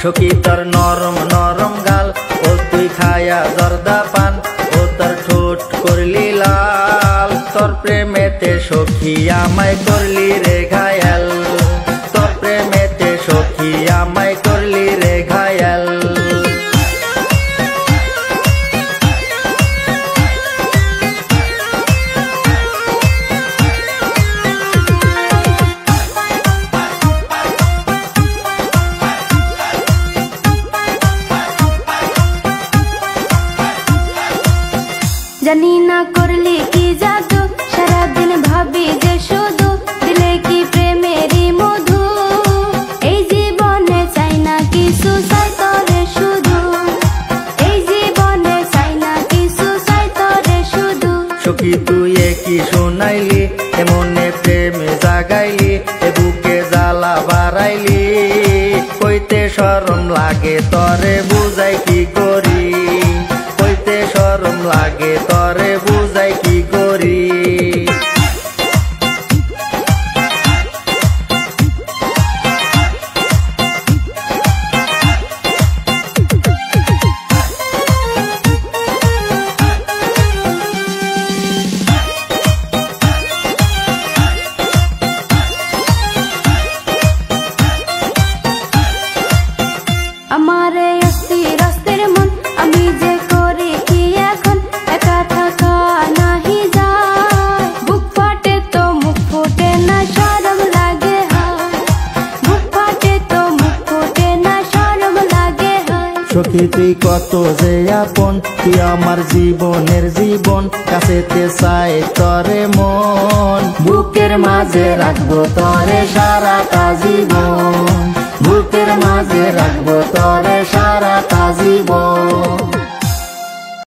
সখী তোর নরম নরম গাল ও তুই খায়া জর্দা পান ও তোর ঠোঁট করলি লাল তোর প্রেমেতে সখী আমায় করলি রে ঘায়াল তোর প্রেমেতে সখী আমায় করলি রে ঘায়াল জানি না করলি কি জাদু সারাদিন ভাবি যে শুধু দিলে কি প্রেমেরই মধু এই জীবনে চাই না কিছু চাই তরে শুধু এই জীবনে চাই না কিছু চাই তরে শুধু সখী তুই কি শোনাইলি এমনে প্রেম জাগাইলি এ বুকে জ্বালা বাড়াইলি কইতে শরম লাগে তরে বুঝাই কি করি কইতে শরম লাগে তরে বুঝাই কি করি আমারে অস্থির অস্থির মন আমি যে করি কি এখন একা থাকা নাহি যায় বুক ফাটে তো মুখ ফোটে না শরম লাগে হায় বুক ফাটে তো মুখ ফোটে না শরম লাগে হায় সখী তুই কত যে আপন তুই আমার জীবনের জীবন কাছেতে চাই তরে মন বুকের মাঝে রাখবো তরে সারাটা জীবন বুকের মাঝে রাখবো তরে সারাটা জীবন।